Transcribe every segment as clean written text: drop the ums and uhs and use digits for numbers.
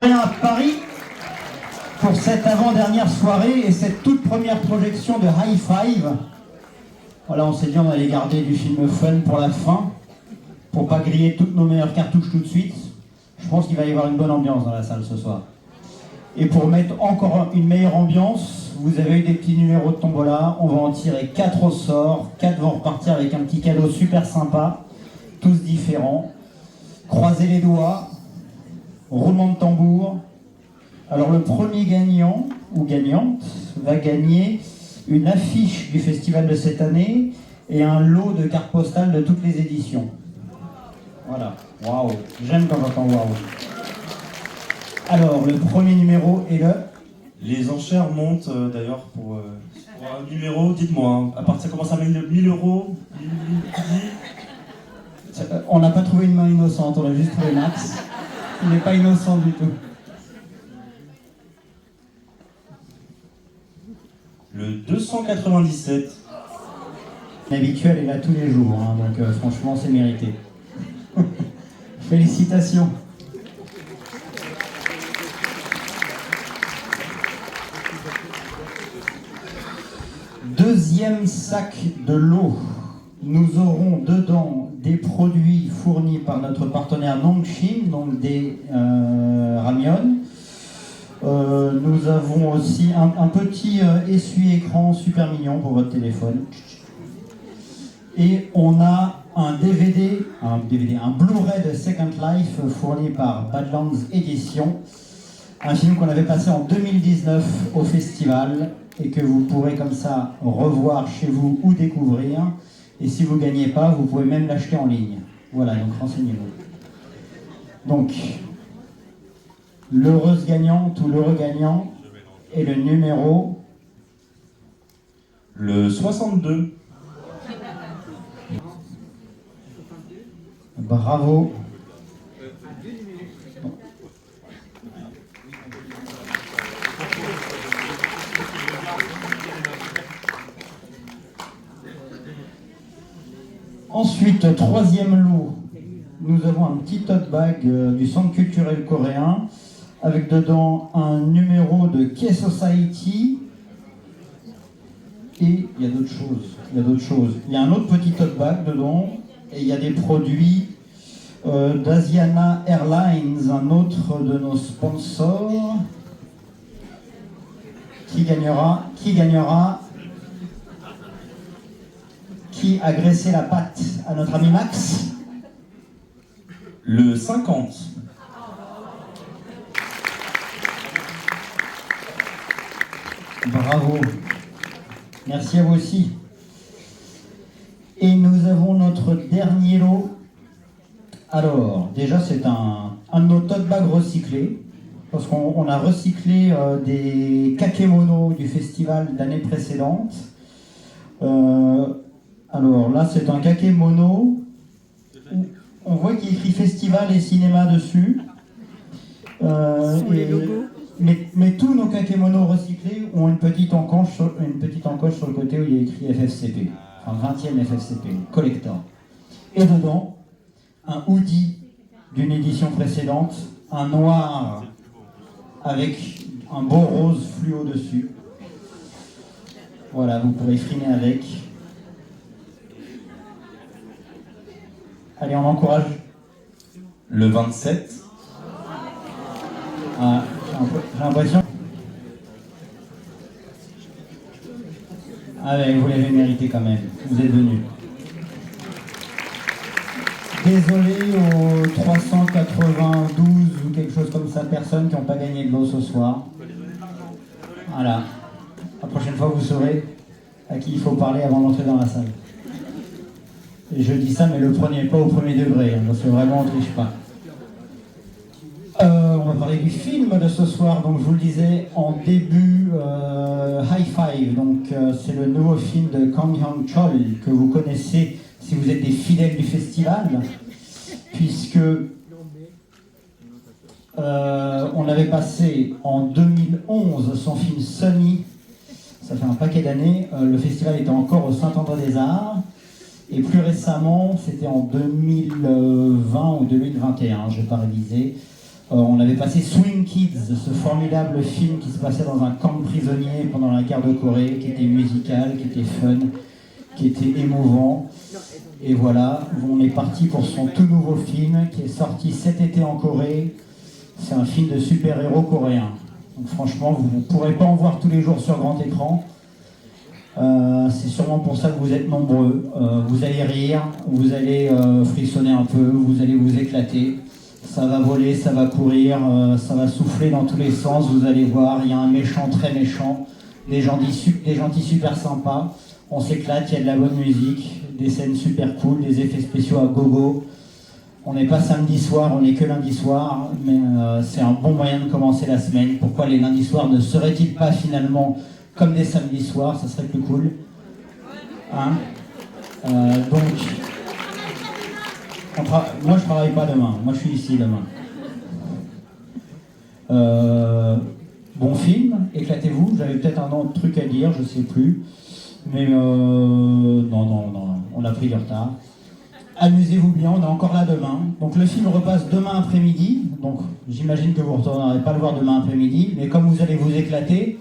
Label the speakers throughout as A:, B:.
A: À Paris pour cette avant-dernière soirée et cette toute première projection de High Five. Voilà, on s'est dit on allait garder du film fun pour la fin, pour pas griller toutes nos meilleures cartouches tout de suite. Je pense qu'il va y avoir une bonne ambiance dans la salle ce soir. Et pour mettre encore une meilleure ambiance, vous avez eu des petits numéros de tombola. On va en tirer 4 au sort. 4 vont repartir avec un petit cadeau super sympa, tous différents. Croisez les doigts. Roulement de tambour. Alors le premier gagnant ou gagnante va gagner une affiche du festival de cette année et un lot de cartes postales de toutes les éditions. Voilà, waouh, j'aime quand j'entends waouh. Alors le premier numéro est le...
B: Les enchères montent d'ailleurs pour un numéro, dites-moi, hein, à partir comment ça met 1000 euros.
A: On n'a pas trouvé une main innocente, on a juste trouvé Max. Il n'est pas innocent du tout.
B: Le 297.
A: L'habituel est là tous les jours, hein, donc franchement c'est mérité. Félicitations. Deuxième sac de lot. Nous aurons dedans des produits fournis par notre partenaire Nongshim, donc des ramyeon. Nous avons aussi un petit essuie-écran super mignon pour votre téléphone. Et on a un Blu-ray de Second Life fourni par Badlands Edition. Un film qu'on avait passé en 2019 au festival et que vous pourrez comme ça revoir chez vous ou découvrir. Et si vous ne gagnez pas, vous pouvez même l'acheter en ligne. Voilà, donc renseignez-vous. Donc, l'heureuse gagnante ou l'heureux gagnant est le numéro...
B: Le 62.
A: Bravo. Ensuite, troisième lot, nous avons un petit tote bag du Centre culturel coréen avec dedans un numéro de K-Society et il y a d'autres choses. Il y a un autre petit tote bag dedans et il y a des produits d'Asiana Airlines, un autre de nos sponsors. Qui gagnera Qui a graissé la patte à notre ami Max?
B: Le 50.
A: Bravo. Merci à vous aussi. Et nous avons notre dernier lot. Alors, déjà, c'est un de nos tote bags recyclés. Parce qu'on a recyclé des kakémonos du festival d'année précédente. Alors là, c'est un kakémono. On voit qu'il y a écrit festival et cinéma dessus. Mais tous nos kakémonos recyclés ont une petite encoche sur le côté où il y a écrit FFCP. Enfin, 20e FFCP, collector. Et dedans, un hoodie d'une édition précédente, un noir avec un beau rose fluo dessus. Voilà, vous pourrez frimer avec. Allez, on encourage.
B: Le 27.
A: Ah, j'ai l'impression. Ah ouais, vous l'avez mérité quand même. Vous êtes venus. Désolé aux 392 ou quelque chose comme ça personnes qui n'ont pas gagné de l'eau ce soir. Voilà. La prochaine fois, vous saurez à qui il faut parler avant d'entrer dans la salle. Et je dis ça, mais le prenez pas au premier degré, hein, parce que vraiment, on ne triche pas. On va parler du film de ce soir. Donc, je vous le disais en début, High Five. Donc, c'est le nouveau film de Kang Hyun-chol que vous connaissez si vous êtes des fidèles du festival, puisque on avait passé en 2011 son film Sunny. Ça fait un paquet d'années. Le festival était encore au Saint-André-des-Arts. Et plus récemment, c'était en 2020 ou 2021, je n'ai pas révisé, On avait passé Swing Kids, ce formidable film qui se passait dans un camp de prisonniers pendant la guerre de Corée, qui était musical, qui était fun, qui était émouvant. Et voilà, on est parti pour son tout nouveau film qui est sorti cet été en Corée. C'est un film de super-héros coréen. Donc franchement, vous ne pourrez pas en voir tous les jours sur grand écran. C'est sûrement pour ça que vous êtes nombreux. Vous allez rire, vous allez frissonner un peu, vous allez vous éclater. Ça va voler, ça va courir, ça va souffler dans tous les sens. Vous allez voir, il y a un méchant très méchant, des gentils super sympas. On s'éclate, il y a de la bonne musique, des scènes super cool, des effets spéciaux à gogo. On n'est pas samedi soir, on n'est que lundi soir, mais c'est un bon moyen de commencer la semaine. Pourquoi les lundis soirs ne seraient-ils pas finalement comme des samedis soirs? Ça serait plus cool. Hein moi je travaille pas demain, moi je suis ici demain. Bon film, éclatez-vous, j'avais peut-être un autre truc à dire, je sais plus. Mais non, on a pris du retard. Amusez-vous bien, on est encore là demain. Donc le film repasse demain après-midi. Donc j'imagine que vous ne retournerez pas le voir demain après-midi. Mais comme vous allez vous éclater,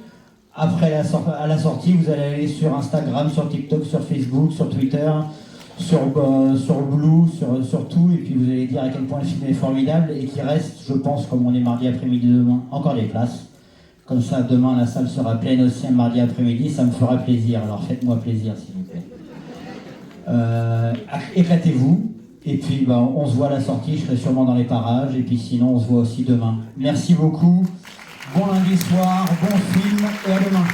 A: après à la sortie, vous allez aller sur Instagram, sur TikTok, sur Facebook, sur Twitter, sur Blue, sur tout. Et puis vous allez dire à quel point le film est formidable et qu'il reste, je pense, comme on est mardi après-midi demain, encore des places. Comme ça, demain, la salle sera pleine aussi un mardi après-midi. Ça me fera plaisir. Alors faites-moi plaisir, s'il vous plaît. Éclatez-vous. Et puis, on se voit à la sortie. Je serai sûrement dans les parages. Et puis sinon, on se voit aussi demain. Merci beaucoup. Bon lundi soir, bon film et à demain.